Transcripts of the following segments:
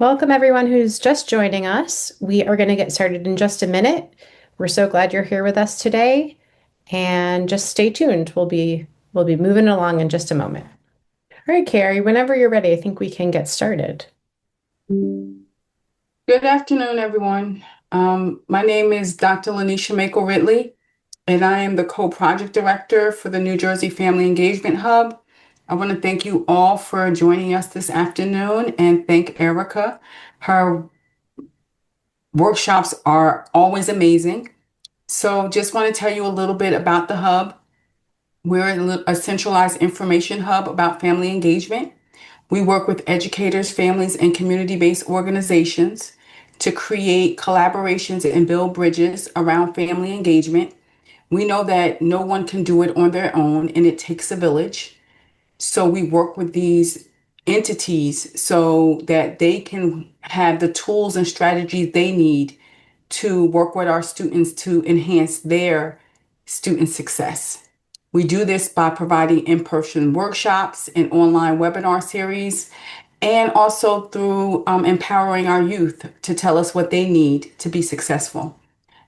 Welcome, everyone who's just joining us. We are going to get started in just a minute. We're so glad you're here with us today, and just stay tuned. We'll be moving along in just a moment. All right, Carrie, whenever you're ready, I think we can get started. Good afternoon, everyone. My name is Dr. Lanisha Mako Ridley, and I am the co-project director for the New Jersey Family Engagement Hub. I want to thank you all for joining us this afternoon and thank Erica. Her workshops are always amazing. So just want to tell you a little bit about the hub. We're a centralized information hub about family engagement. We work with educators, families, and community-based organizations to create collaborations and build bridges around family engagement. We know that no one can do it on their own and it takes a village. So we work with these entities so that they can have the tools and strategies they need to work with our students to enhance their student success. We do this by providing in-person workshops and online webinar series, and also through empowering our youth to tell us what they need to be successful.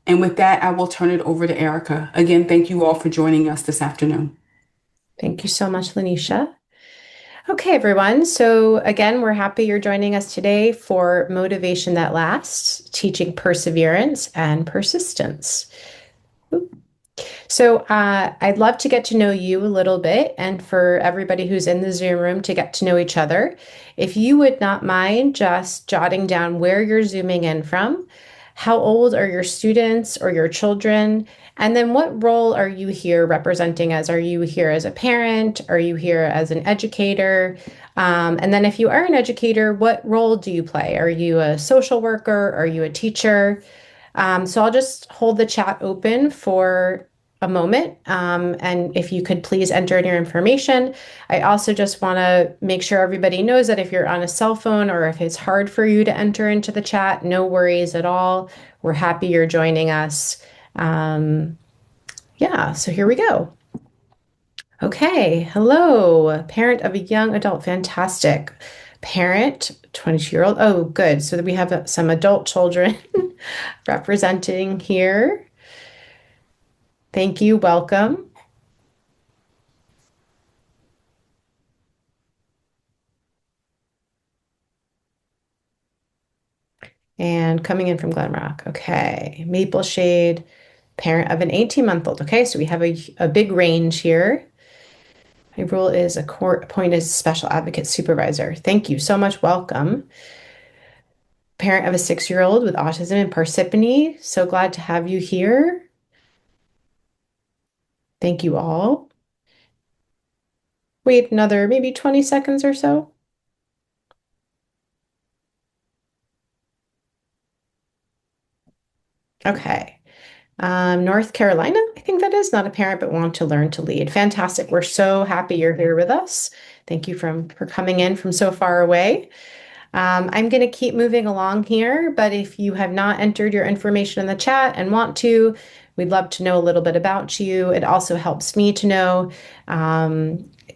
And with that, I will turn it over to Erica. Again, thank you all for joining us this afternoon. Thank you so much, Lanisha. Okay, everyone. So, again, we're happy you're joining us today for Motivation That Lasts, Teaching Perseverance and Persistence. I'd love to get to know you a little bit and for everybody who's in the Zoom room to get to know each other. If you would not mind just jotting down where you're Zooming in from, how old are your students or your children, and then what role are you here representing as? Are you here as a parent? Are you here as an educator? And then if you are an educator, what role do you play? Are you a social worker? Are you a teacher? So I'll just hold the chat open for a moment. And if you could please enter in your information. I also just want to make sure everybody knows that if you're on a cell phone or if it's hard for you to enter into the chat, no worries at all. We're happy you're joining us. Yeah, so here we go. Okay, hello, parent of a young adult. Fantastic. Parent, 22-year-old. Oh, good. So that we have some adult children representing here. Thank you. Welcome. And coming in from Glen Rock. Okay. Maple Shade, parent of an 18-month-old. Okay, so we have a big range here. My role is a court appointed special advocate supervisor. Thank you so much. Welcome. Parent of a 6-year-old with autism and Parsippany. So glad to have you here. Thank you all. Wait another maybe 20 seconds or so. Okay. North Carolina, I think that is not a parent, but want to learn to lead. Fantastic. We're so happy you're here with us. Thank you for coming in from so far away. I'm going to keep moving along here, but if you have not entered your information in the chat and want to, we'd love to know a little bit about you. It also helps me to know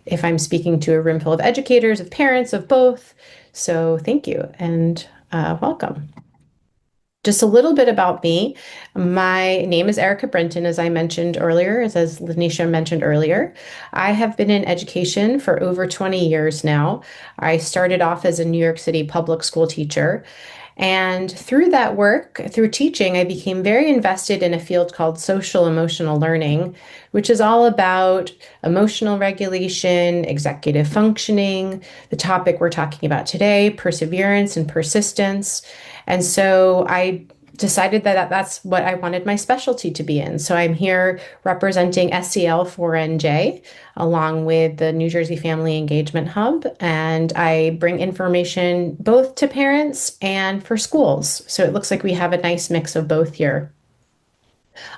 if I'm speaking to a room full of educators, of parents, of both. So thank you and welcome. Just a little bit about me. My name is Erica Brenton, as I mentioned earlier, as Lanisha mentioned earlier. I have been in education for over 20 years now. I started off as a New York City public school teacher. And through that work, through teaching, I became very invested in a field called social emotional learning, which is all about emotional regulation, executive functioning, the topic we're talking about today, perseverance and persistence. And so I decided that that's what I wanted my specialty to be in. So I'm here representing SEL 4NJ along with the New Jersey Family Engagement Hub. And I bring information both to parents and for schools. So it looks like we have a nice mix of both here.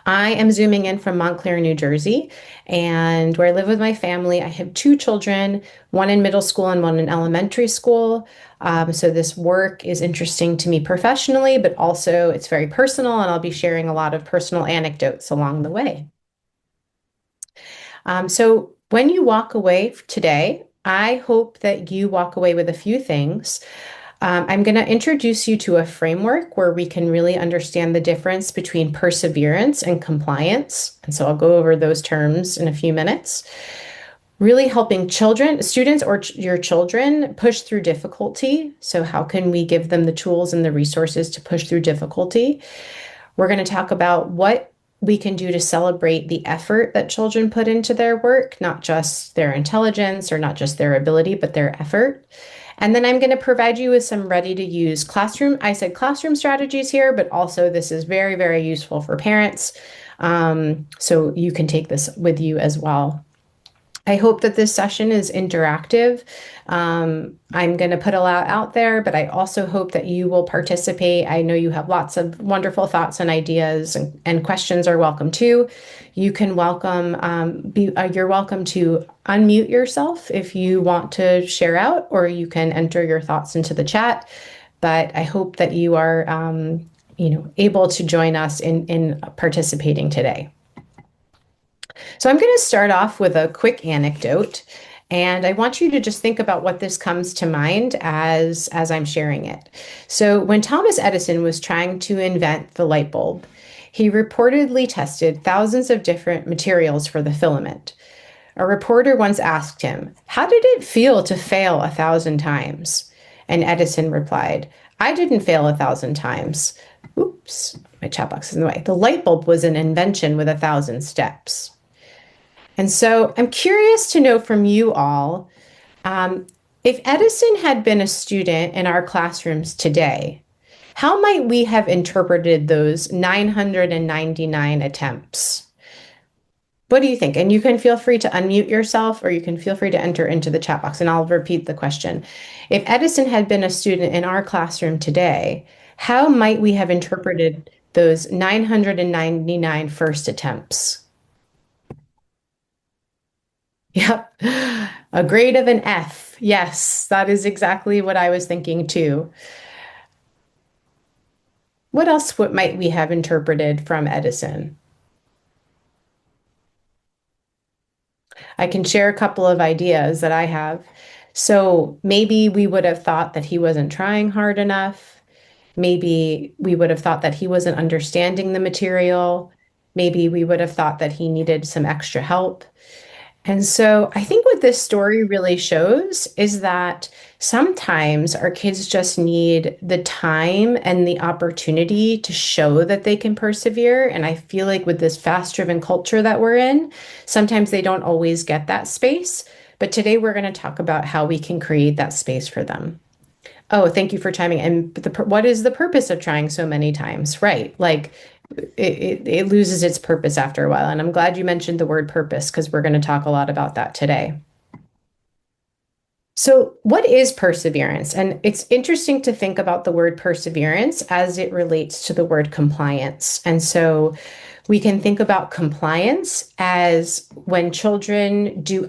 I am zooming in from Montclair, New Jersey, and where I live with my family. I have two children, one in middle school and one in elementary school. So this work is interesting to me professionally, but also it's very personal, and I'll be sharing a lot of personal anecdotes along the way. So when you walk away today, I hope that you walk away with a few things. I'm going to introduce you to a framework where we can really understand the difference between perseverance and compliance. And so I'll go over those terms in a few minutes. Really helping children, students, or your children push through difficulty. So, how can we give them the tools and the resources to push through difficulty? We're going to talk about what we can do to celebrate the effort that children put into their work, not just their intelligence or not just their ability, but their effort. And then I'm going to provide you with some ready to use classroom. I said classroom strategies here, but also this is very, very useful for parents. So you can take this with you as well. I hope that this session is interactive. I'm going to put a lot out there, but I also hope that you will participate. I know you have lots of wonderful thoughts and ideas, and questions are welcome too. You can you're welcome to unmute yourself if you want to share out, or you can enter your thoughts into the chat. But I hope that you are, able to join us in participating today. So I'm going to start off with a quick anecdote, and I want you to just think about what this comes to mind as I'm sharing it. So when Thomas Edison was trying to invent the light bulb, he reportedly tested thousands of different materials for the filament. A reporter once asked him, "How did it feel to fail 1,000 times?" And Edison replied, "I didn't fail 1,000 times. Oops, my chat box is in the way. The light bulb was an invention with 1,000 steps." And so I'm curious to know from you all, if Edison had been a student in our classrooms today, how might we have interpreted those 999 attempts? What do you think? And you can feel free to unmute yourself, or you can feel free to enter into the chat box, and I'll repeat the question. If Edison had been a student in our classroom today, how might we have interpreted those 999 first attempts? Yep. A grade of an F. Yes, that is exactly what I was thinking too. What might we have interpreted from Edison? I can share a couple of ideas that I have. So maybe we would have thought that he wasn't trying hard enough. Maybe we would have thought that he wasn't understanding the material. Maybe we would have thought that he needed some extra help. And so I think what this story really shows is that sometimes our kids just need the time and the opportunity to show that they can persevere. And I feel like with this fast-driven culture that we're in, sometimes they don't always get that space. But today we're going to talk about how we can create that space for them. Oh, thank you for chiming in. What is the purpose of trying so many times? Right. Like it loses its purpose after a while. And I'm glad you mentioned the word purpose, because we're going to talk a lot about that today. So, what is perseverance? And it's interesting to think about the word perseverance as it relates to the word compliance. And so, we can think about compliance as when children do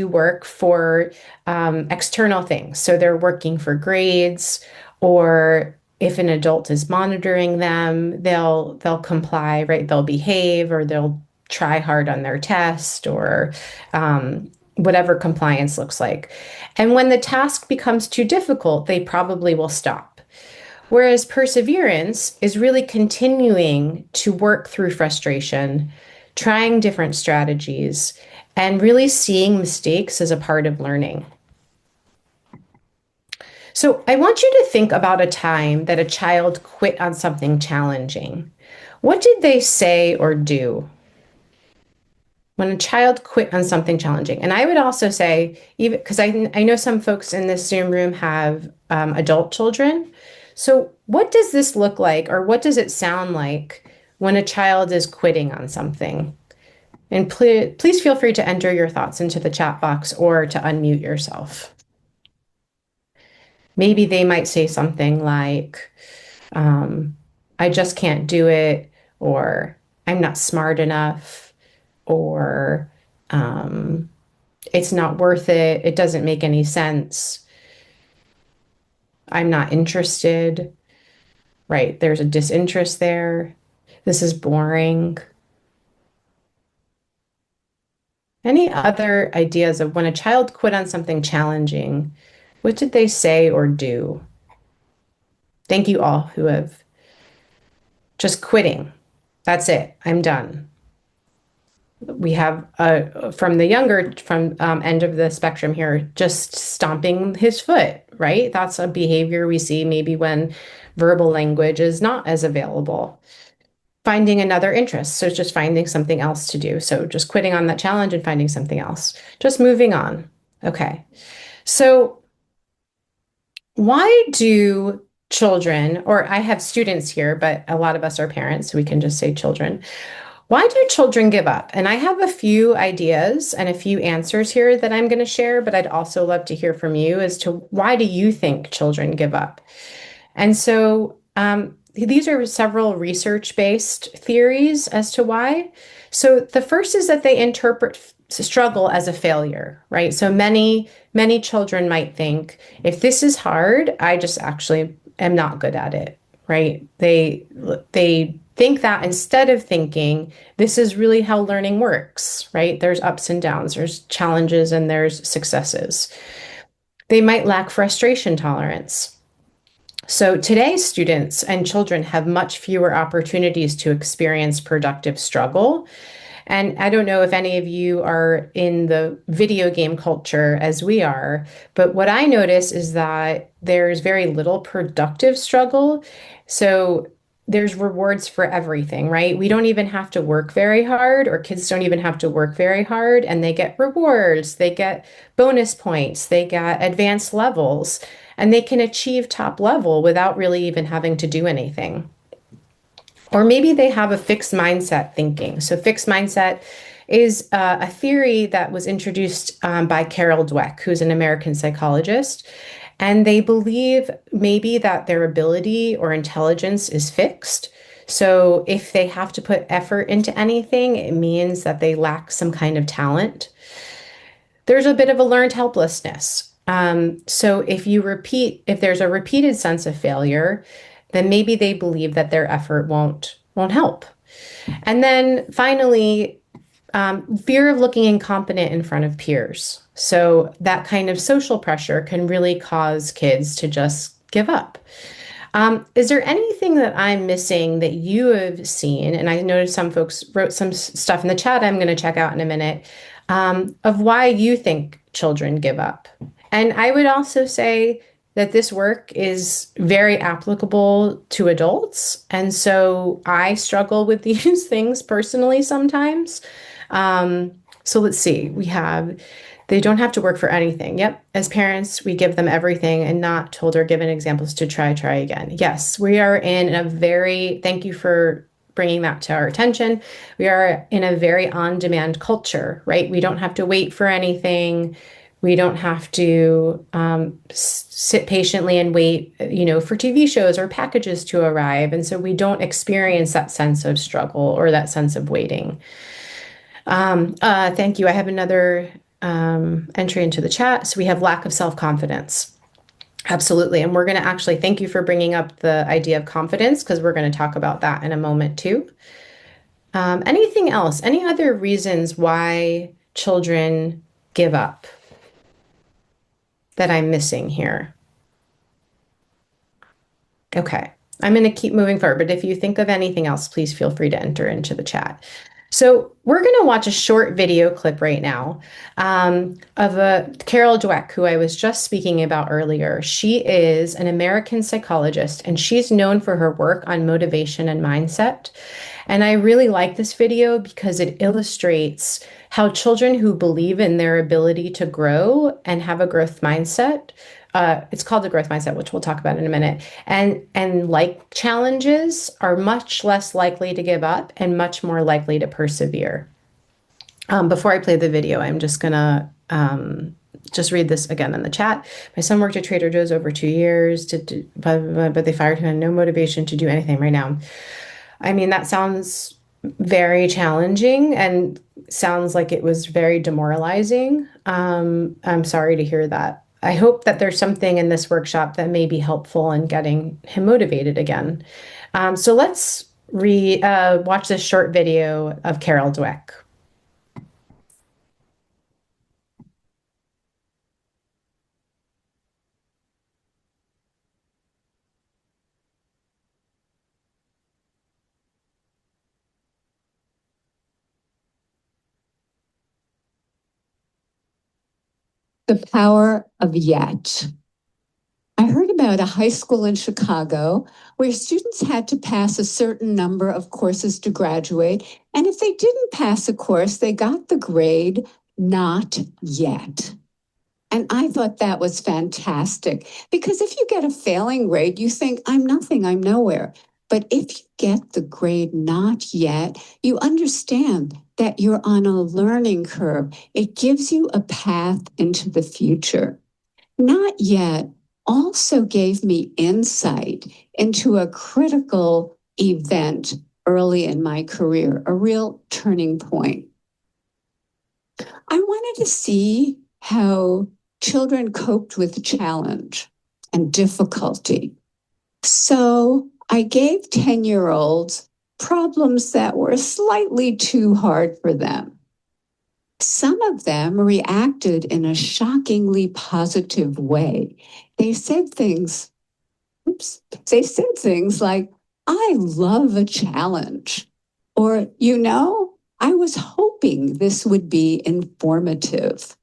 work for external things. So they're working for grades, or if an adult is monitoring them, they'll comply, right? They'll behave, or they'll try hard on their test, or whatever compliance looks like. And when the task becomes too difficult, they probably will stop. Whereas perseverance is really continuing to work through frustration, trying different strategies, and really seeing mistakes as a part of learning. So I want you to think about a time that a child quit on something challenging. What did they say or do when a child quit on something challenging? And I would also say, even because I know some folks in this Zoom room have adult children. So what does this look like, or what does it sound like when a child is quitting on something? And please feel free to enter your thoughts into the chat box, or to unmute yourself. Maybe they might say something like, I just can't do it, or I'm not smart enough, or it's not worth it. It doesn't make any sense. I'm not interested, right? There's a disinterest there. This is boring. Any other ideas of when a child quit on something challenging? What did they say or do? Thank you all who have just quitting. That's it. I'm done. We have from the younger from end of the spectrum here, just stomping his foot, right? That's a behavior we see maybe when verbal language is not as available. Finding another interest. So just finding something else to do. So just quitting on that challenge and finding something else. Just moving on. Okay. So why do children, or I have students here, but a lot of us are parents, so we can just say children. Why do children give up? And I have a few ideas and a few answers here that I'm going to share, but I'd also love to hear from you as to why do you think children give up? And so these are several research-based theories as to why. So the first is that they interpret struggle as a failure, right? So many children might think, if this is hard, I just actually am not good at it, right? They think that instead of thinking, this is really how learning works, right? There's ups and downs, there's challenges and there's successes. They might lack frustration tolerance. So today's students and children have much fewer opportunities to experience productive struggle. And I don't know if any of you are in the video game culture as we are, but what I notice is that there's very little productive struggle. So there's rewards for everything, right? We don't even have to work very hard, or kids don't even have to work very hard, and they get rewards, they get bonus points, they get advanced levels, and they can achieve top level without really even having to do anything. Or maybe they have a fixed mindset thinking. So, fixed mindset is a theory that was introduced by Carol Dweck, who's an American psychologist. And they believe maybe that their ability or intelligence is fixed. So, if they have to put effort into anything, it means that they lack some kind of talent. There's a bit of a learned helplessness. So if there's a repeated sense of failure, then maybe they believe that their effort won't help. And then finally, fear of looking incompetent in front of peers. So that kind of social pressure can really cause kids to just give up. Is there anything that I'm missing that you have seen? And I noticed some folks wrote some stuff in the chat I'm going to check out in a minute of why you think children give up. And I would also say that this work is very applicable to adults. And so I struggle with these things personally sometimes. So let's see. They don't have to work for anything. Yep. As parents, we give them everything and not told or given examples to try again. Yes, we are in a thank you for bringing that to our attention. We are in a very on-demand culture, right? We don't have to wait for anything. We don't have to sit patiently and wait, for TV shows or packages to arrive. And so we don't experience that sense of struggle or that sense of waiting. Thank you. I have another entry into the chat. So we have lack of self-confidence. Absolutely. And we're going to actually thank you for bringing up the idea of confidence because we're going to talk about that in a moment too. Anything else? Any other reasons why children give up that I'm missing here? Okay. I'm going to keep moving forward, but if you think of anything else, please feel free to enter into the chat. So we're going to watch a short video clip right now of Carol Dweck, who I was just speaking about earlier. She is an American psychologist, and she's known for her work on motivation and mindset. And I really like this video because it illustrates how children who believe in their ability to grow and have a growth mindset, it's called the growth mindset, which we'll talk about in a minute, and like challenges are much less likely to give up and much more likely to persevere. Before I play the video, I'm just gonna just read this again in the chat. My son worked at Trader Joe's over 2 years, but they fired him and no motivation to do anything right now. I mean, that sounds very challenging and sounds like it was very demoralizing. I'm sorry to hear that. I hope that there's something in this workshop that may be helpful in getting him motivated again. So let's watch this short video of Carol Dweck. The power of yet. I heard about a high school in Chicago where students had to pass a certain number of courses to graduate. And if they didn't pass a course, they got the grade not yet. And I thought that was fantastic because if you get a failing grade, you think, I'm nothing, I'm nowhere. But if you get the grade not yet, you understand that you're on a learning curve. It gives you a path into the future. Not yet also gave me insight into a critical event early in my career, a real turning point. I wanted to see how children coped with challenge and difficulty. So I gave 10-year-olds problems that were slightly too hard for them. Some of them reacted in a shockingly positive way. They said things, they said things like, I love a challenge. Or, I was hoping this would be informative.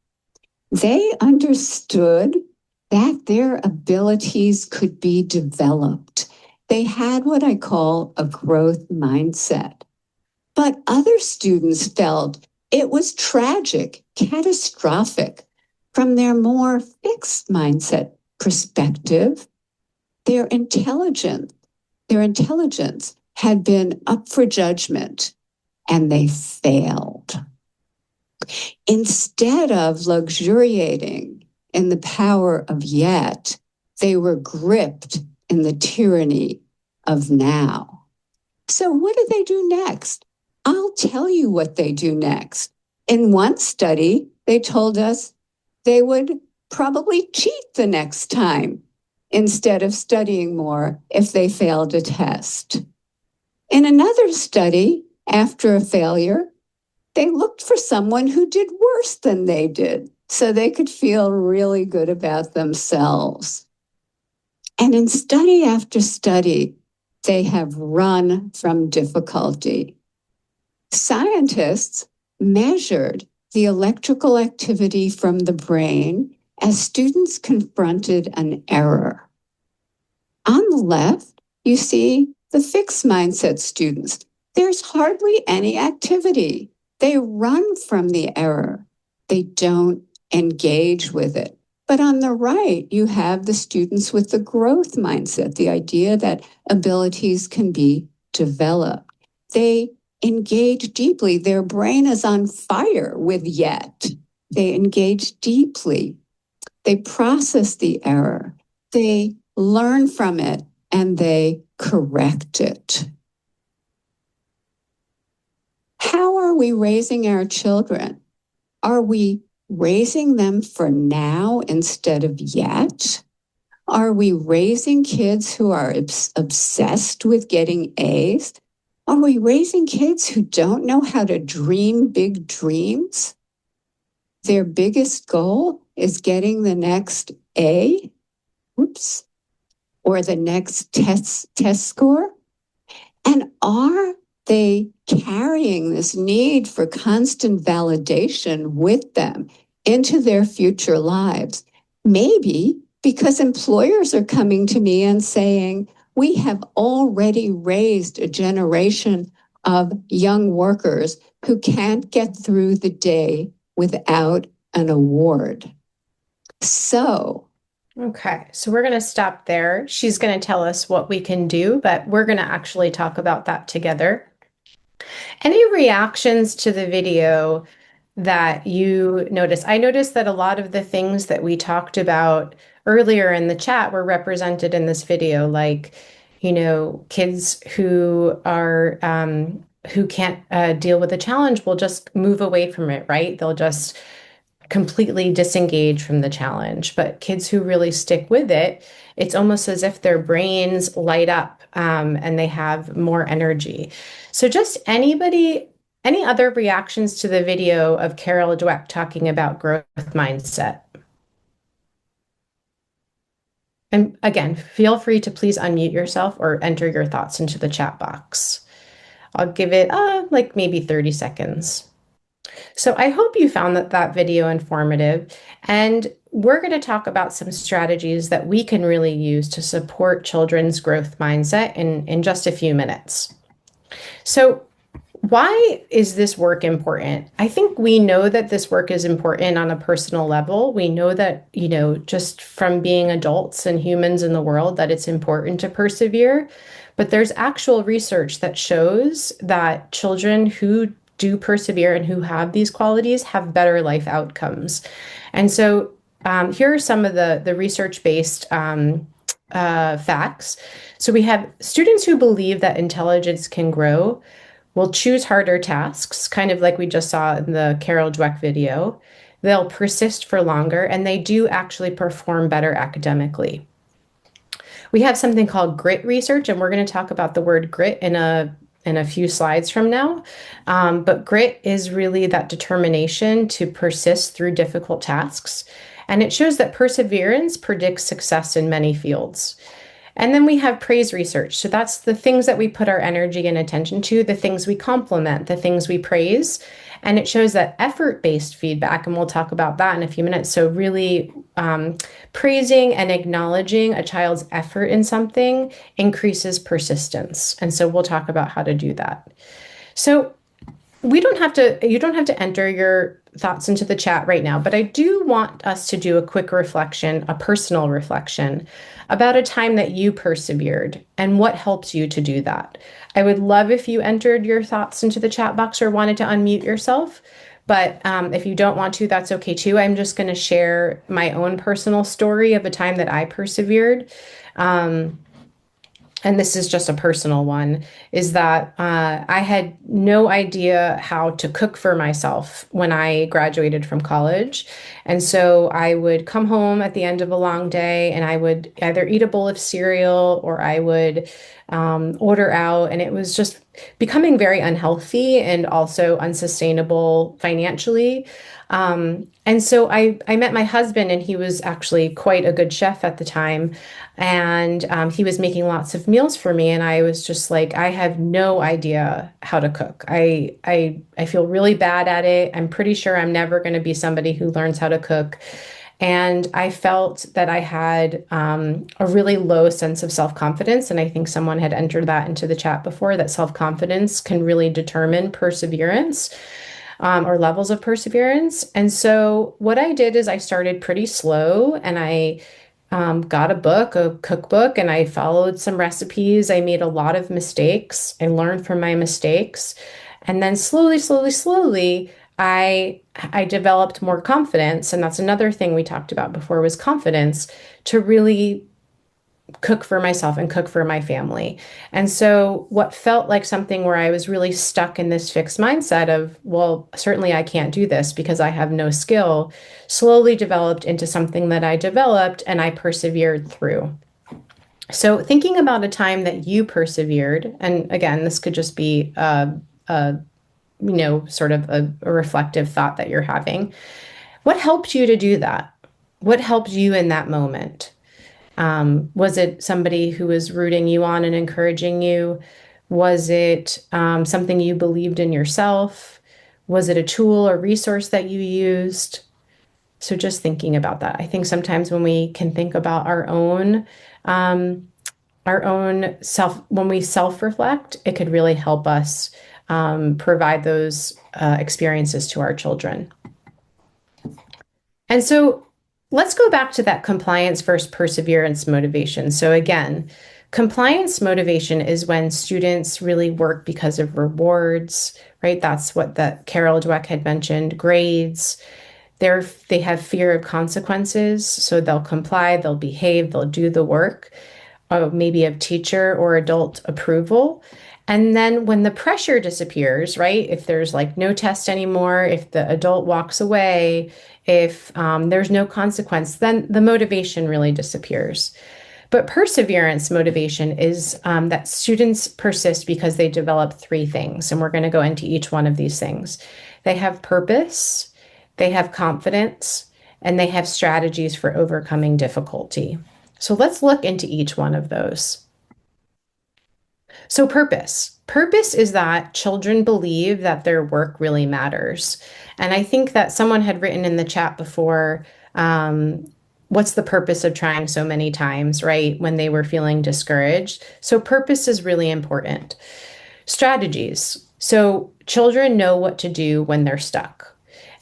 They understood that their abilities could be developed. They had what I call a growth mindset. But other students felt it was tragic, catastrophic. From their more fixed mindset perspective, their intelligence, their intelligence had been up for judgment and they failed. Instead of luxuriating in the power of yet, they were gripped in the tyranny of now. So what do they do next? I'll tell you what they do next. In one study, they told us they would probably cheat the next time instead of studying more if they failed a test. In another study, after a failure, they looked for someone who did worse than they did so they could feel really good about themselves. And in study after study, they have run from difficulty. Scientists measured the electrical activity from the brain as students confronted an error. On the left, you see the fixed mindset students. There's hardly any activity. They run from the error. They don't engage with it. But on the right, you have the students with the growth mindset, the idea that abilities can be developed. They engage deeply. Their brain is on fire with yet. They engage deeply. They process the error. They learn from it and they correct it. How are we raising our children? Are we raising them for now instead of yet? Are we raising kids who are obsessed with getting A's? Are we raising kids who don't know how to dream big dreams? Their biggest goal is getting the next A, or the next test score? And are they carrying this need for constant validation with them into their future lives? Maybe because employers are coming to me and saying, we have already raised a generation of young workers who can't get through the day without an award. Okay, so we're going to stop there. She's going to tell us what we can do, but we're going to actually talk about that together. Any reactions to the video that you notice? I noticed that a lot of the things that we talked about earlier in the chat were represented in this video, like, kids who are who can't deal with a challenge will just move away from it, right? They'll just completely disengage from the challenge. But kids who really stick with it, it's almost as if their brains light up and they have more energy. So just any other reactions to the video of Carol Dweck talking about growth mindset? And again, feel free to please unmute yourself or enter your thoughts into the chat box. I'll give it like maybe 30 seconds. So I hope you found that video informative. And we're going to talk about some strategies that we can really use to support children's growth mindset in just a few minutes. So, why is this work important? I think we know that this work is important on a personal level. We know that, just from being adults and humans in the world, that it's important to persevere. But there's actual research that shows that children who do persevere and who have these qualities have better life outcomes. And so here are some of the research-based facts. So we have students who believe that intelligence can grow will choose harder tasks, kind of like we just saw in the Carol Dweck video. They'll persist for longer, and they do actually perform better academically. We have something called grit research, and we're going to talk about the word grit in a few slides from now. But grit is really that determination to persist through difficult tasks. And it shows that perseverance predicts success in many fields. And then we have praise research. So that's the things that we put our energy and attention to, the things we compliment, the things we praise. And it shows that effort-based feedback, and we'll talk about that in a few minutes. So really praising and acknowledging a child's effort in something increases persistence. And so we'll talk about how to do that. So you don't have to enter your thoughts into the chat right now, but I do want us to do a quick reflection, a personal reflection about a time that you persevered and what helps you to do that. I would love if you entered your thoughts into the chat box or wanted to unmute yourself. But if you don't want to, that's okay too. I'm just going to share my own personal story of a time that I persevered. And this is just a personal one, is that I had no idea how to cook for myself when I graduated from college. And so I would come home at the end of a long day and I would either eat a bowl of cereal or I would order out. And it was just becoming very unhealthy and also unsustainable financially. And so I met my husband, and he was actually quite a good chef at the time. And he was making lots of meals for me. And I was just like, I have no idea how to cook. I feel really bad at it. I'm pretty sure I'm never going to be somebody who learns how to cook. And I felt that I had a really low sense of self-confidence. And I think someone had entered that into the chat before, that self-confidence can really determine perseverance. Or levels of perseverance. And so what I did is I started pretty slow, and I got a cookbook, and I followed some recipes. I made a lot of mistakes. I learned from my mistakes. And then slowly, I developed more confidence. And that's another thing we talked about before, was confidence, to really cook for myself and cook for my family. And so what felt like something where I was really stuck in this fixed mindset of, well, certainly I can't do this because I have no skill, slowly developed into something that I developed and I persevered through. So thinking about a time that you persevered, and again, this could just be sort of a reflective thought that you're having. What helped you to do that? What helped you in that moment? Was it somebody who was rooting you on and encouraging you? Was it something you believed in yourself? Was it a tool or resource that you used? So just thinking about that. I think sometimes when we can think about our own self, when we self-reflect, it could really help us provide those experiences to our children. And so let's go back to that compliance versus perseverance motivation. So again, compliance motivation is when students really work because of rewards, right? That's what that Carol Dweck had mentioned, grades. They have fear of consequences, so they'll comply, they'll behave, they'll do the work, maybe of teacher or adult approval. And then when the pressure disappears, right? If there's like no test anymore, if the adult walks away, if there's no consequence, then the motivation really disappears. But perseverance motivation is that students persist because they develop three things. And we're going to go into each one of these things. They have purpose, they have confidence, and they have strategies for overcoming difficulty. So let's look into each one of those. So purpose. Purpose is that children believe that their work really matters. And I think that someone had written in the chat before, what's the purpose of trying so many times, right? When they were feeling discouraged. So purpose is really important. Strategies. So children know what to do when they're stuck.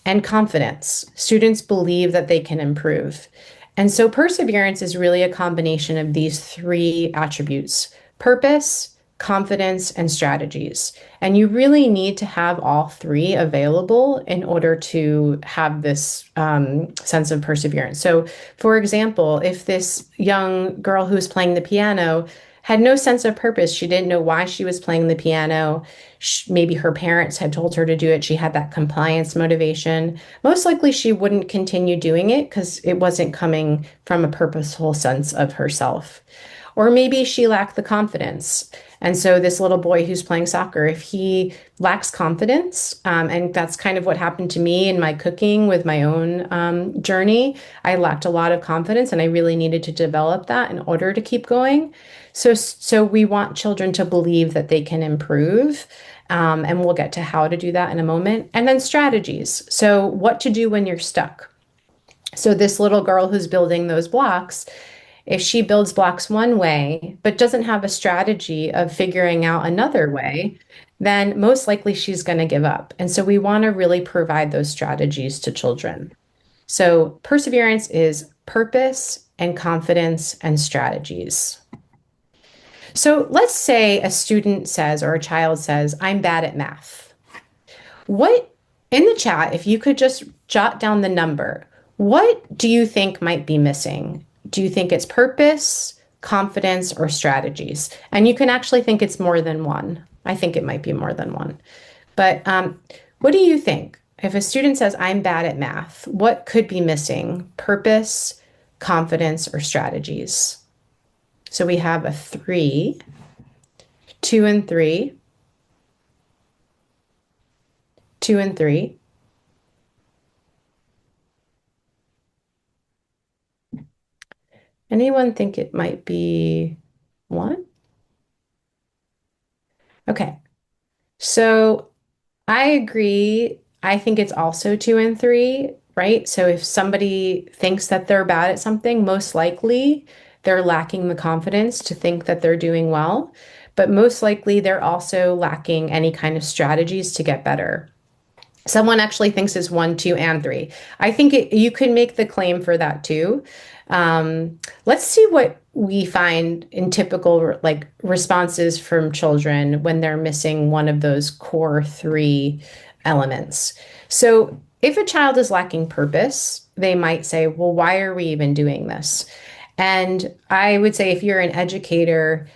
And confidence. Students believe that they can improve. And so perseverance is really a combination of these three attributes: purpose, confidence, and strategies. And you really need to have all three available in order to have this sense of perseverance. So, for example, if this young girl who's playing the piano had no sense of purpose, she didn't know why she was playing the piano. Maybe her parents had told her to do it. She had that compliance motivation. Most likely, she wouldn't continue doing it because it wasn't coming from a purposeful sense of herself. Or maybe she lacked the confidence. And so, this little boy who's playing soccer, if he lacks confidence, and that's kind of what happened to me in my cooking with my own journey, I lacked a lot of confidence and I really needed to develop that in order to keep going. So we want children to believe that they can improve. And we'll get to how to do that in a moment. And then strategies. So, what to do when you're stuck. So, this little girl who's building those blocks, if she builds blocks one way, but doesn't have a strategy of figuring out another way, then most likely she's going to give up. And so we want to really provide those strategies to children. So perseverance is purpose and confidence and strategies. So let's say a student says, or a child says, I'm bad at math. What, in the chat, if you could just jot down the number, what do you think might be missing? Do you think it's purpose, confidence, or strategies? And you can actually think it's more than one. I think it might be more than one. But what do you think? If a student says, I'm bad at math, what could be missing? Purpose, confidence, or strategies? So we have a 3, 2 and 3, 2 and 3. Anyone think it might be 1? Okay, so I agree. I think it's also 2 and 3, right? So if somebody thinks that they're bad at something, most likely they're lacking the confidence to think that they're doing well, but most likely they're also lacking any kind of strategies to get better. Someone actually thinks it's 1, 2, and 3. I think you could make the claim for that too. Let's see what we find in typical like responses from children when they're missing one of those core 3 elements. So if a child is lacking purpose, they might say, well, why are we even doing this? And I would say if you're an educator,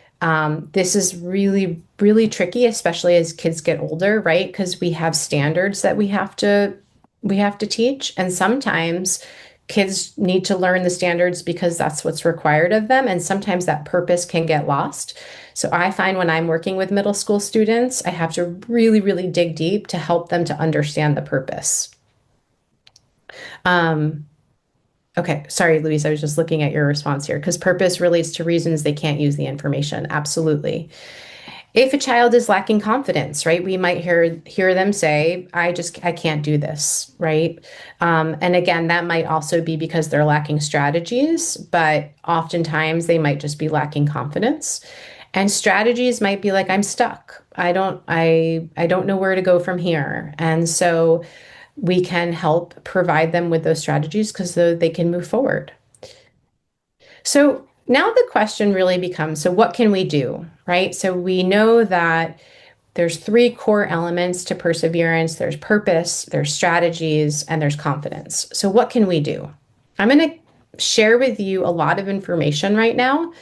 this is really, really tricky, especially as kids get older, right? Because we have standards that we have to teach, and sometimes kids need to learn the standards because that's what's required of them, and sometimes that purpose can get lost. So I find when I'm working with middle school students, I have to really, really dig deep to help them to understand the purpose. Okay, sorry, Louise, I was just looking at your response here because purpose relates to reasons they can't use the information. Absolutely. If a child is lacking confidence, right, we might hear them say, I can't do this, right? And again, that might also be because they're lacking strategies, but oftentimes they might just be lacking confidence. And strategies might be like, I'm stuck. I don't know where to go from here. And so we can help provide them with those strategies because they can move forward. So now the question really becomes, so what can we do, right? So we know that there's 3 core elements to perseverance. There's purpose, there's strategies, and there's confidence. So what can we do? I'm going to share with you a lot of information right now.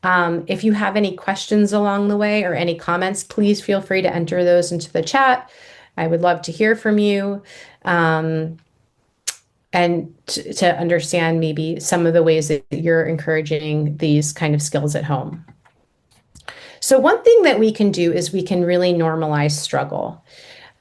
If you have any questions along the way or any comments, please feel free to enter those into the chat. I would love to hear from you. And to understand maybe some of the ways that you're encouraging these kind of skills at home. So one thing that we can do is we can really normalize struggle.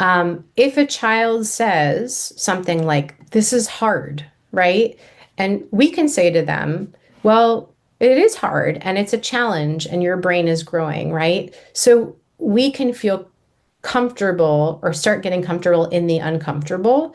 If a child says something like, this is hard, right? And we can say to them, well, it is hard and it's a challenge and your brain is growing, right? So we can feel comfortable or start getting comfortable in the uncomfortable.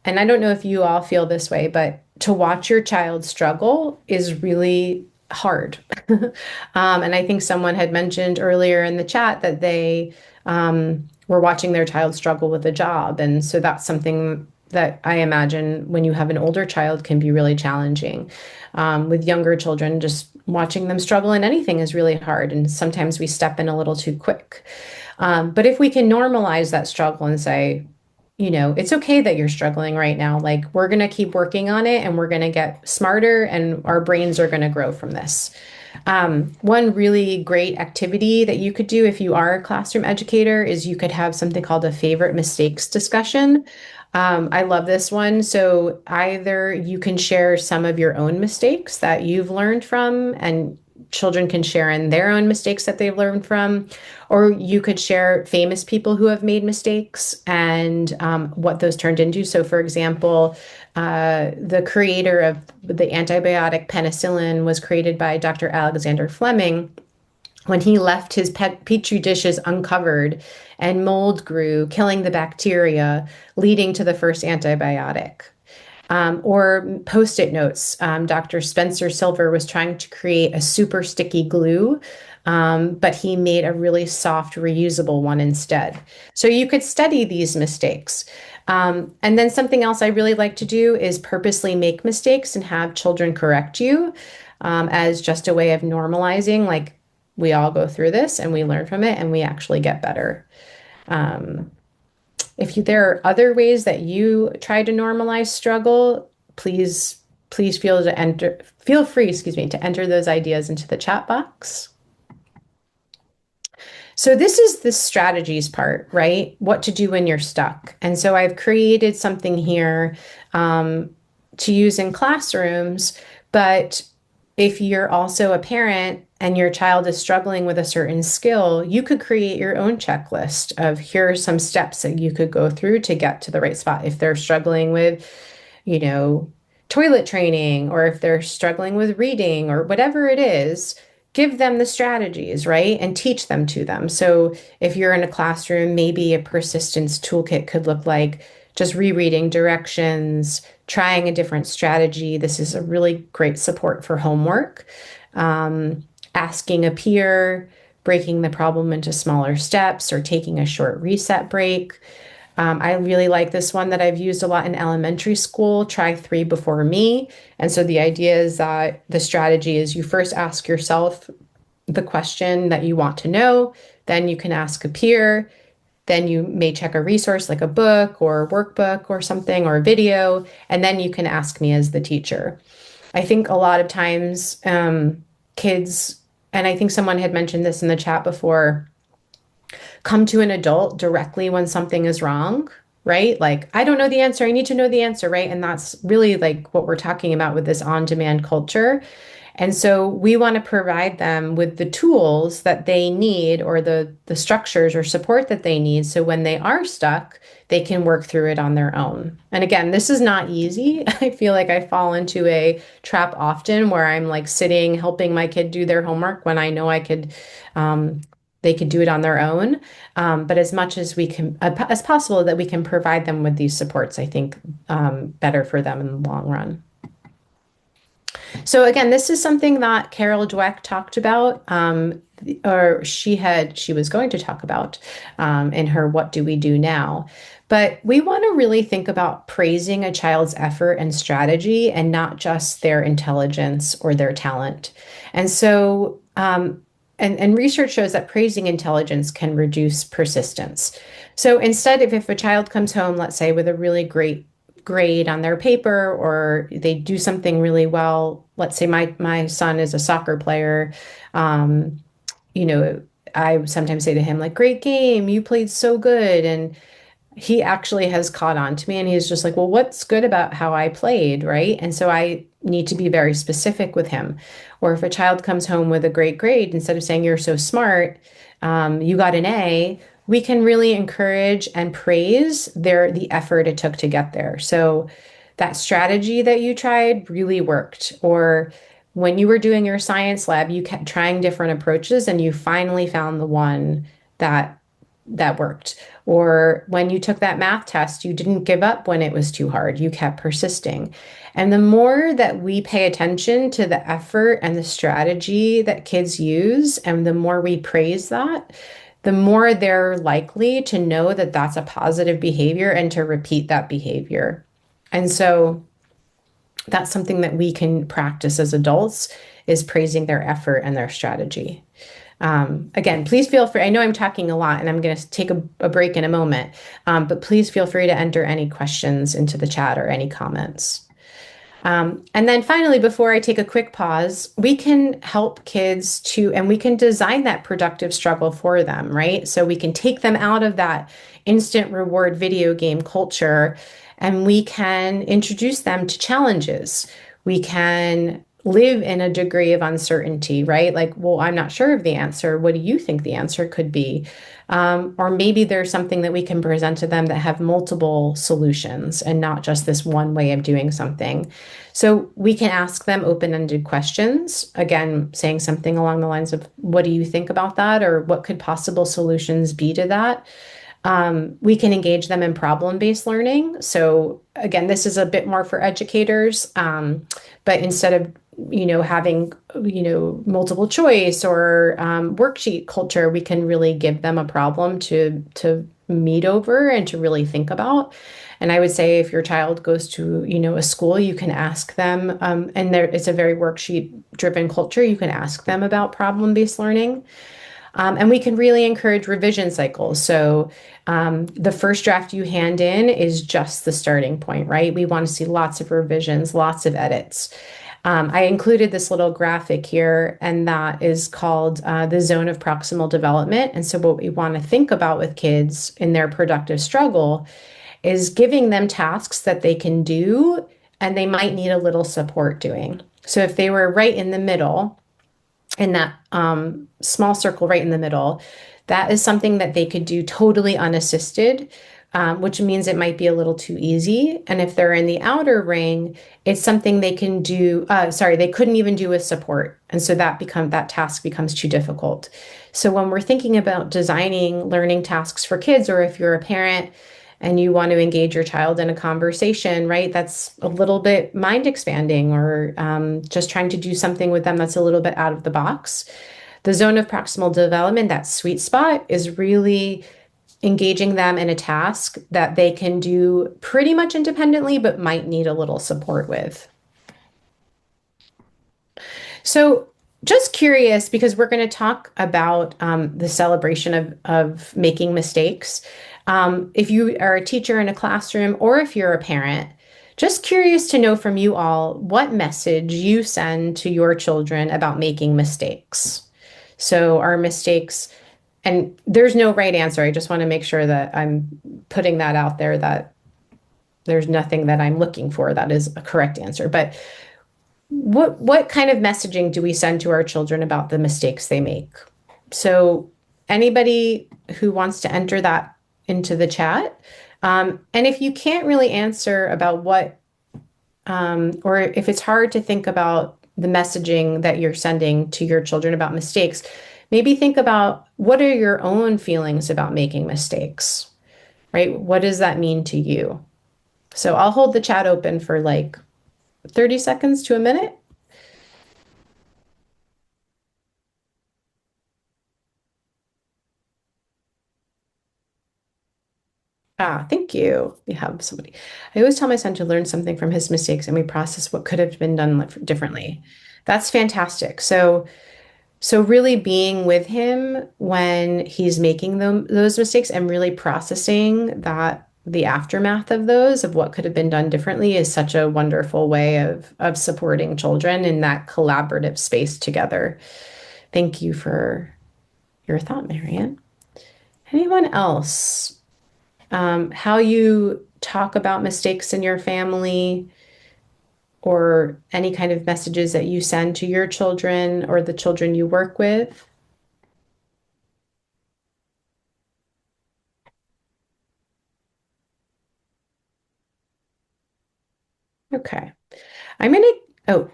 And I don't know if you all feel this way, but to watch your child struggle is really hard. And I think someone had mentioned earlier in the chat that they were watching their child struggle with a job. And so that's something that I imagine when you have an older child can be really challenging. With younger children, just watching them struggle in anything is really hard. And sometimes we step in a little too quick. But if we can normalize that struggle and say, it's okay that you're struggling right now. Like, we're going to keep working on it and we're going to get smarter and our brains are going to grow from this. One really great activity that you could do if you are a classroom educator is you could have something called a favorite mistakes discussion. I love this one. So either you can share some of your own mistakes that you've learned from, and children can share in their own mistakes that they've learned from, or you could share famous people who have made mistakes and what those turned into. So, for example, the creator of the antibiotic penicillin was created by Dr. Alexander Fleming. When he left his petri dishes uncovered and mold grew, killing the bacteria, leading to the first antibiotic. Or post-it notes. Dr. Spencer Silver was trying to create a super sticky glue, but he made a really soft, reusable one instead. So you could study these mistakes. And then something else I really like to do is purposely make mistakes and have children correct you, as just a way of normalizing, like, we all go through this and we learn from it and we actually get better. If there are other ways that you try to normalize struggle, please feel free, to enter those ideas into the chat box. So this is the strategies part, right? What to do when you're stuck. And so I've created something here to use in classrooms, but if you're also a parent and your child is struggling with a certain skill, you could create your own checklist of, here are some steps that you could go through to get to the right spot. If they're struggling with, toilet training, or if they're struggling with reading or whatever it is, give them the strategies, right? And teach them to them. So if you're in a classroom, maybe a persistence toolkit could look like just rereading directions, trying a different strategy. This is a really great support for homework. Asking a peer, breaking the problem into smaller steps, or taking a short reset break. I really like this one that I've used a lot in elementary school, try 3 before me. And so the idea is that the strategy is you first ask yourself the question that you want to know, then you can ask a peer, then you may check a resource like a book or a workbook or something, or a video, and then you can ask me as the teacher. I think a lot of times kids, and I think someone had mentioned this in the chat before, come to an adult directly when something is wrong, right? Like, I don't know the answer. I need to know the answer, right? And that's really like what we're talking about with this on-demand culture. And so we want to provide them with the tools that they need, or the structures or support that they need. So when they are stuck, they can work through it on their own. And again, this is not easy. I feel like I fall into a trap often where I'm like sitting, helping my kid do their homework when I know they could do it on their own. But as much as we can, as possible, that we can provide them with these supports, I think better for them in the long run. So again, this is something that Carol Dweck talked about, or she was going to talk about in her What Do We Do Now? But we want to really think about praising a child's effort and strategy, and not just their intelligence or their talent. And so, and research shows that praising intelligence can reduce persistence. So instead, if a child comes home, let's say, with a really great grade on their paper, or they do something really well. Let's say my son is a soccer player. I sometimes say to him, like, great game, you played so good. And he actually has caught on to me, and he's just like, well, what's good about how I played, right? And so I need to be very specific with him. Or if a child comes home with a great grade, instead of saying, you're so smart, you got an A, we can really encourage and praise the effort it took to get there. So that strategy that you tried really worked. Or when you were doing your science lab, you kept trying different approaches and you finally found the one that that worked. Or when you took that math test, you didn't give up when it was too hard. You kept persisting. And the more that we pay attention to the effort and the strategy that kids use, and the more we praise that, the more they're likely to know that that's a positive behavior and to repeat that behavior. And so that's something that we can practice as adults is praising their effort and their strategy. Again, please feel free. I know I'm talking a lot and I'm going to take a break in a moment, but please feel free to enter any questions into the chat or any comments. And then finally, before I take a quick pause, we can help kids to, and we can design that productive struggle for them, right? So we can take them out of that instant reward video game culture and we can introduce them to challenges. We can live in a degree of uncertainty, right? Like, well, I'm not sure of the answer. What do you think the answer could be? Or maybe there's something that we can present to them that have multiple solutions and not just this one way of doing something. So we can ask them open-ended questions, again, saying something along the lines of, what do you think about that? Or what could possible solutions be to that? We can engage them in problem-based learning. So again, this is a bit more for educators, but instead of having multiple choice or worksheet culture, we can really give them a problem to meet over and to really think about. And I would say if your child goes to a school, you can ask them, and it's a very worksheet-driven culture. You can ask them about problem-based learning. And we can really encourage revision cycles. So the first draft you hand in is just the starting point, right? We want to see lots of revisions, lots of edits. I included this little graphic here, and that is called the zone of proximal development. And so what we want to think about with kids in their productive struggle is giving them tasks that they can do and they might need a little support doing. So if they were right in the middle, in that small circle right in the middle, that is something that they could do totally unassisted, which means it might be a little too easy. And if they're in the outer ring, it's something they can do, they couldn't even do with support. And so that task becomes too difficult. So when we're thinking about designing learning tasks for kids, or if you're a parent and you want to engage your child in a conversation, right? That's a little bit mind expanding, or just trying to do something with them that's a little bit out of the box. The zone of proximal development, that sweet spot, is really engaging them in a task that they can do pretty much independently, but might need a little support with. So just curious, because we're going to talk about the celebration of making mistakes. If you are a teacher in a classroom or if you're a parent, just curious to know from you all what message you send to your children about making mistakes. So our mistakes, and there's no right answer. I just want to make sure that I'm putting that out there, that there's nothing that I'm looking for that is a correct answer. But what kind of messaging do we send to our children about the mistakes they make? So anybody who wants to enter that into the chat, and if you can't really answer about what, or if it's hard to think about the messaging that you're sending to your children about mistakes, maybe think about what are your own feelings about making mistakes, right? What does that mean to you? So I'll hold the chat open for like 30 seconds to a minute. Thank you. We have somebody. I always tell my son to learn something from his mistakes and we process what could have been done differently. That's fantastic. So really being with him when he's making those mistakes and really processing that the aftermath of those, of what could have been done differently, is such a wonderful way of supporting children in that collaborative space together. Thank you for your thought, Marianne. Anyone else? How you talk about mistakes in your family, or any kind of messages that you send to your children or the children you work with? Okay. I'm gonna, oh,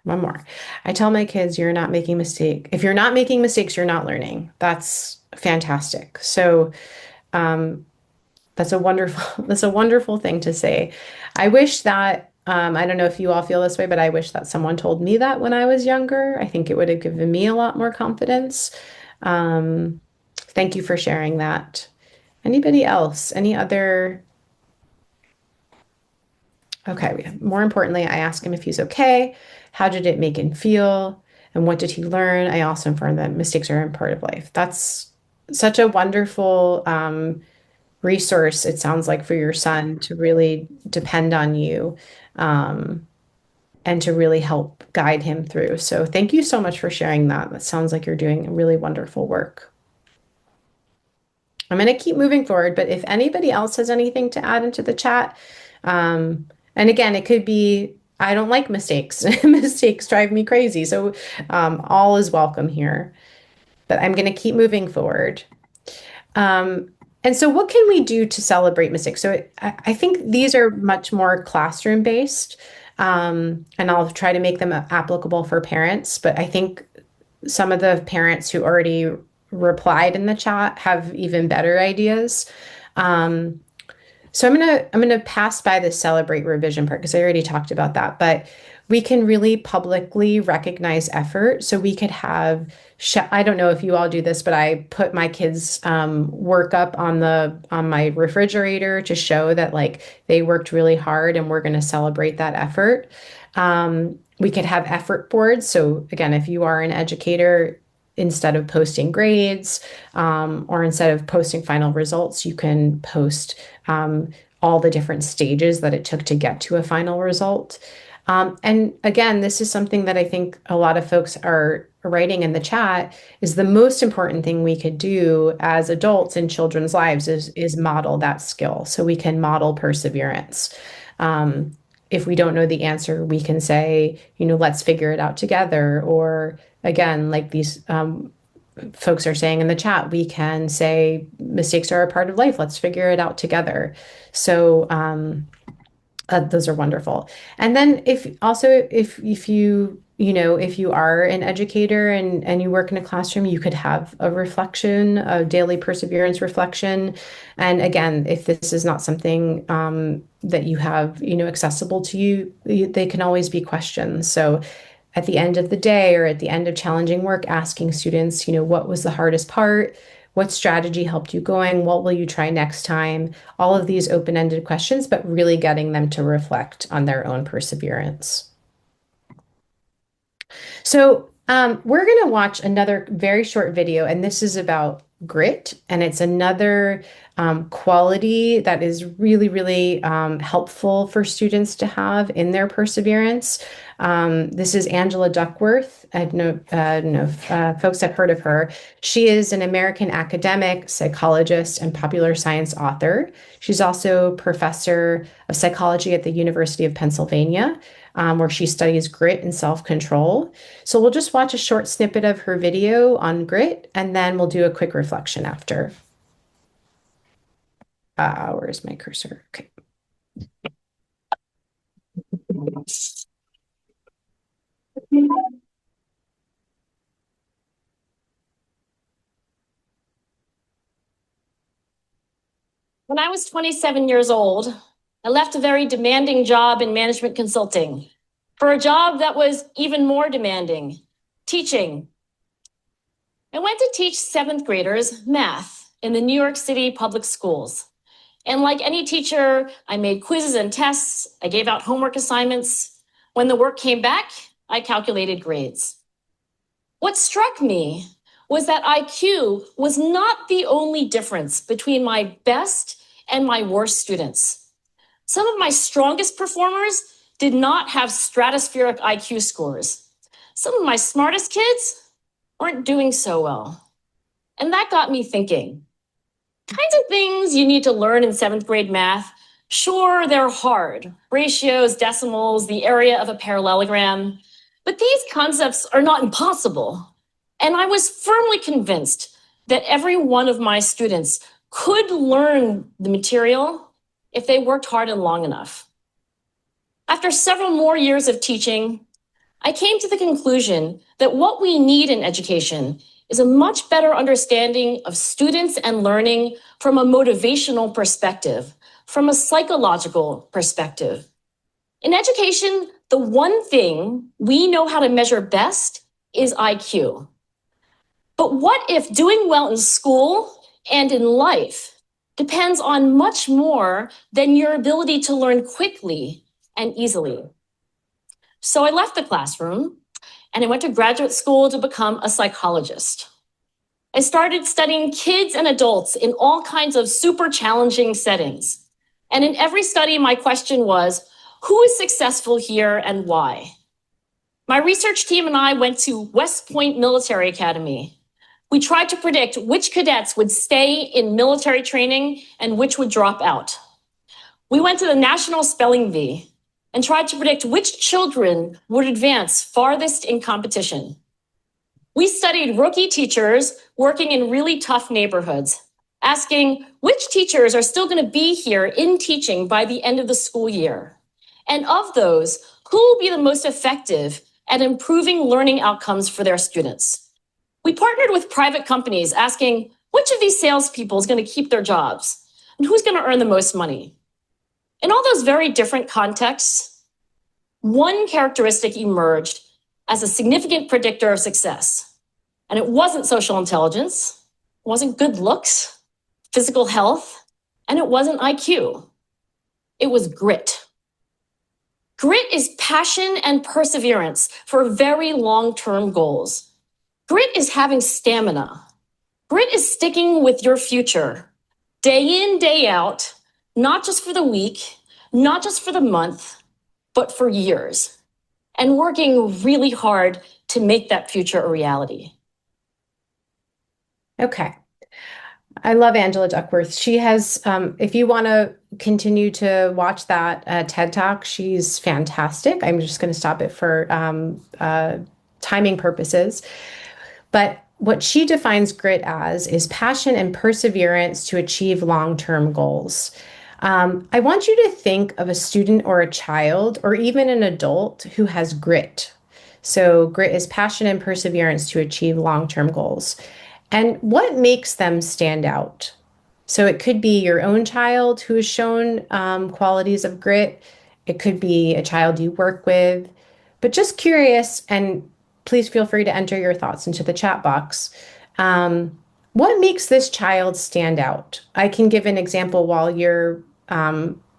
one more. I tell my kids, you're not making mistake. If you're not making mistakes, you're not learning. That's fantastic. So that's a wonderful that's a wonderful thing to say. I wish that I don't know if you all feel this way, but I wish that someone told me that when I was younger. I think it would have given me a lot more confidence. Thank you for sharing that. Anybody else? Any other? Okay, more importantly, I asked him if he's okay. How did it make him feel? And what did he learn? I also informed that mistakes are a part of life. That's such a wonderful resource, it sounds like, for your son to really depend on you um, and to really help guide him through. So thank you so much for sharing that. That sounds like you're doing really wonderful work. I'm going to keep moving forward, but if anybody else has anything to add into the chat, and again, it could be, I don't like mistakes. Mistakes drive me crazy. So all is welcome here. But I'm going to keep moving forward. Um, and so, what can we do to celebrate mistakes? So, I think these are much more classroom based, and I'll try to make them applicable for parents. But I think some of the parents who already replied in the chat have even better ideas. Um, so I'm gonna pass by the celebrate revision part because I already talked about that. But we can really publicly recognize effort. So we could have I don't know if you all do this, but I put my kids' work up on my refrigerator to show that like they worked really hard and we're going to celebrate that effort. We could have effort boards. So again, if you are an educator, instead of posting grades or instead of posting final results, you can post all the different stages that it took to get to a final result. And again, this is something that I think a lot of folks are writing in the chat is the most important thing we could do as adults in children's lives is model that skill. So we can model perseverance. If we don't know the answer, we can say, let's figure it out together. Or again, like these folks are saying in the chat, we can say mistakes are a part of life. Let's figure it out together. So those are wonderful. And then if you are an educator and you work in a classroom, you could have a reflection, a daily perseverance reflection. And again, if this is not something that you have, accessible to you, they can always be questions. So at the end of the day or at the end of challenging work, asking students, what was the hardest part? What strategy helped you going? What will you try next time? All of these open-ended questions, but really getting them to reflect on their own perseverance. So we're going to watch another very short video, and this is about grit, and it's another quality that is really, really helpful for students to have in their perseverance. This is Angela Duckworth. I don't know if folks have heard of her. She is an American academic, psychologist, and popular science author. She's also professor of psychology at the University of Pennsylvania, where she studies grit and self-control. So we'll just watch a short snippet of her video on grit, and then we'll do a quick reflection after. Where's my cursor? Okay. When I was 27 years old, I left a very demanding job in management consulting for a job that was even more demanding, teaching. I went to teach seventh graders math in the New York City public schools. And like any teacher, I made quizzes and tests. I gave out homework assignments. When the work came back, I calculated grades. What struck me was that IQ was not the only difference between my best and my worst students. Some of my strongest performers did not have stratospheric IQ scores. Some of my smartest kids weren't doing so well. And that got me thinking, kinds of things you need to learn in seventh grade math. Sure, they're hard. Ratios, decimals, the area of a parallelogram. But these concepts are not impossible. And I was firmly convinced that every one of my students could learn the material if they worked hard and long enough. After several more years of teaching, I came to the conclusion that what we need in education is a much better understanding of students and learning from a motivational perspective, from a psychological perspective. In education, the one thing we know how to measure best is IQ. But what if doing well in school and in life depends on much more than your ability to learn quickly and easily? So I left the classroom and I went to graduate school to become a psychologist. I started studying kids and adults in all kinds of super challenging settings. And in every study, my question was, who is successful here and why? My research team and I went to West Point Military Academy. We tried to predict which cadets would stay in military training and which would drop out. We went to the National Spelling Bee and tried to predict which children would advance farthest in competition. We studied rookie teachers working in really tough neighborhoods, asking which teachers are still going to be here in teaching by the end of the school year. And of those, who will be the most effective at improving learning outcomes for their students? We partnered with private companies asking which of these salespeople is going to keep their jobs and who's going to earn the most money. In all those very different contexts, one characteristic emerged as a significant predictor of success. And it wasn't social intelligence, it wasn't good looks, physical health, and it wasn't IQ. It was grit. Grit is passion and perseverance for very long-term goals. Grit is having stamina. Grit is sticking with your future, day in, day out, not just for the week, not just for the month, but for years, and working really hard to make that future a reality. Okay. I love Angela Duckworth. She has, if you want to continue to watch that TED Talk, she's fantastic. I'm just going to stop it for timing purposes. But what she defines grit as is passion and perseverance to achieve long-term goals. I want you to think of a student or a child or even an adult who has grit. So grit is passion and perseverance to achieve long-term goals. And what makes them stand out? So it could be your own child who has shown qualities of grit. It could be a child you work with. But just curious, and please feel free to enter your thoughts into the chat box. What makes this child stand out? I can give an example while you're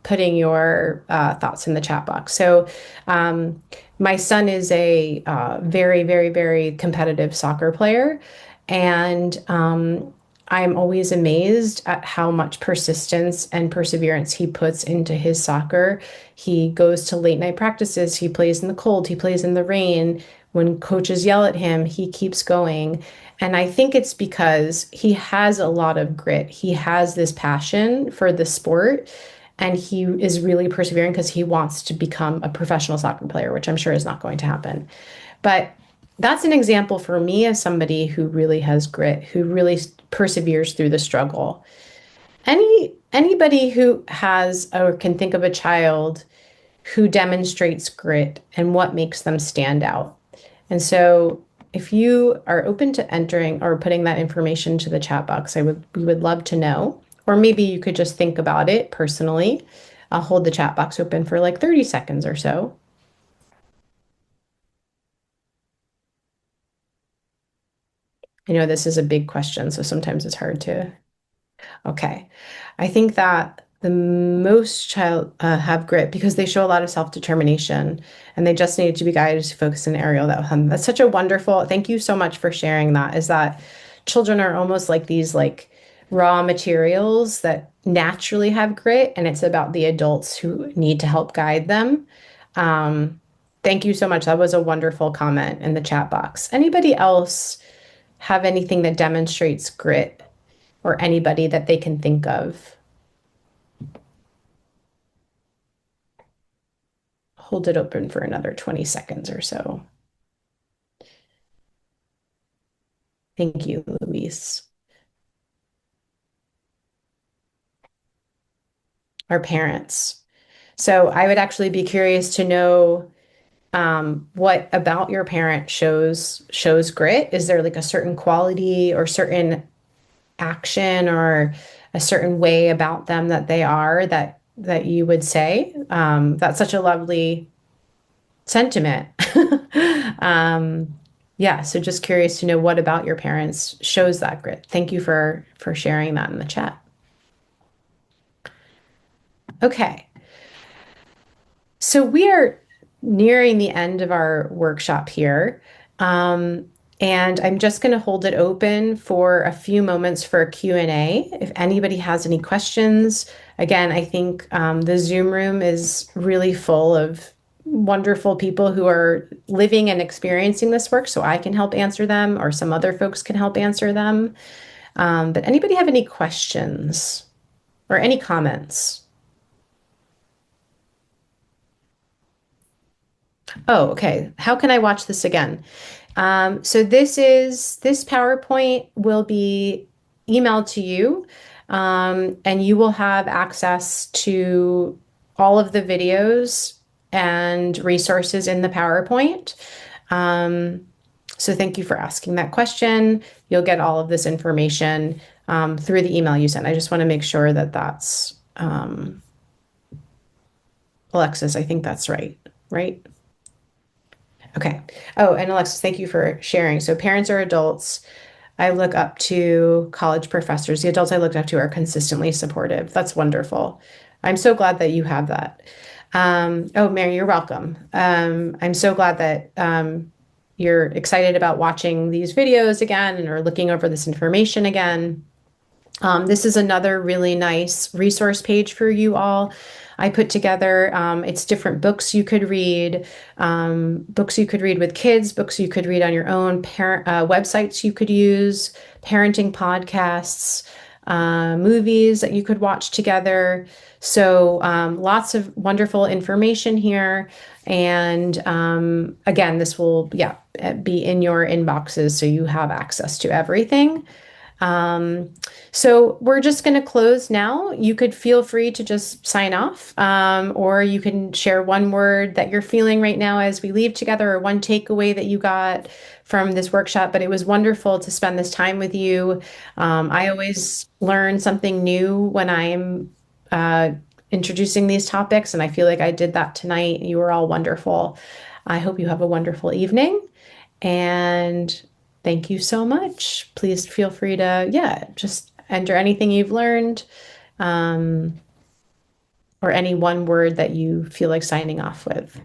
putting your thoughts in the chat box. So my son is a very, very, very competitive soccer player. And I'm always amazed at how much persistence and perseverance he puts into his soccer. He goes to late night practices. He plays in the cold. He plays in the rain. When coaches yell at him, he keeps going. And I think it's because he has a lot of grit. He has this passion for the sport, and he is really persevering because he wants to become a professional soccer player, which I'm sure is not going to happen. But that's an example for me of somebody who really has grit, who really perseveres through the struggle. Anybody who has or can think of a child who demonstrates grit and what makes them stand out. And so if you are open to entering or putting that information to the chat box, we would love to know. Or maybe you could just think about it personally. I'll hold the chat box open for like 30 seconds or so. I know this is a big question, so sometimes it's hard to. Okay. I think that the most child have grit because they show a lot of self-determination and they just need to be guided to focus in an area that that's such a wonderful, thank you so much for sharing that, is that children are almost like these like raw materials that naturally have grit, and it's about the adults who need to help guide them. Thank you so much. That was a wonderful comment in the chat box. Anybody else have anything that demonstrates grit or anybody that they can think of? Hold it open for another 20 seconds or so. Thank you, Louise. Our parents. So I would actually be curious to know what about your parent shows grit? Is there like a certain quality or certain action or a certain way about them that they are that you would say? That's such a lovely sentiment. um, yeah, so just curious to know what about your parents shows that grit. Thank you for sharing that in the chat. Okay. So we are nearing the end of our workshop here. And I'm just going to hold it open for a few moments for a Q&A. If anybody has any questions, again, I think the Zoom room is really full of wonderful people who are living and experiencing this work, so I can help answer them, or some other folks can help answer them. But anybody have any questions or any comments? Oh, okay. How can I watch this again? So this PowerPoint will be emailed to you, and you will have access to all of the videos and resources in the PowerPoint. So thank you for asking that question. You'll get all of this information through the email you sent. I just want to make sure that that's Alexis, I think that's right, right? Okay. Oh, and Alexis, thank you for sharing. So parents or adults I look up to, college professors, the adults I look up to are consistently supportive. That's wonderful. I'm so glad that you have that. Oh, Mary, you're welcome. I'm so glad that you're excited about watching these videos again and are looking over this information again. This is another really nice resource page for you all. I put together, it's different books you could read, books you could read with kids, books you could read on your own, websites you could use, parenting podcasts, movies that you could watch together. So lots of wonderful information here. And again, this will be in your inboxes so you have access to everything. So we're just going to close now. You could feel free to just sign off, or you can share one word that you're feeling right now as we leave together, or one takeaway that you got from this workshop. But it was wonderful to spend this time with you. I always learn something new when I'm introducing these topics, and I feel like I did that tonight. You were all wonderful. I hope you have a wonderful evening, and thank you so much. Please feel free to, just enter anything you've learned, or any one word that you feel like signing off with.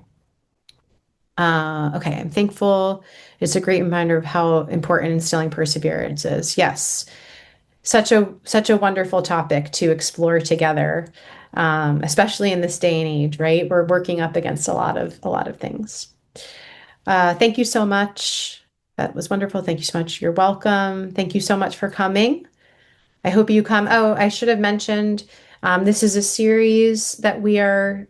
Okay, I'm thankful. It's a great reminder of how important instilling perseverance is. Yes, such a wonderful topic to explore together, especially in this day and age, right? We're working up against a lot of things. Thank you so much. That was wonderful. Thank you so much. You're welcome. Thank you so much for coming. I hope you come. Oh, I should have mentioned, this is a series that we are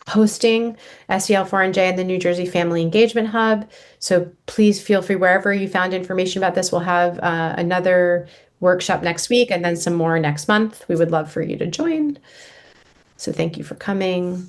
hosting, SEL4NJ and the New Jersey Family Engagement Hub. So please feel free, wherever you found information about this, we'll have another workshop next week and then some more next month. We would love for you to join. So thank you for coming.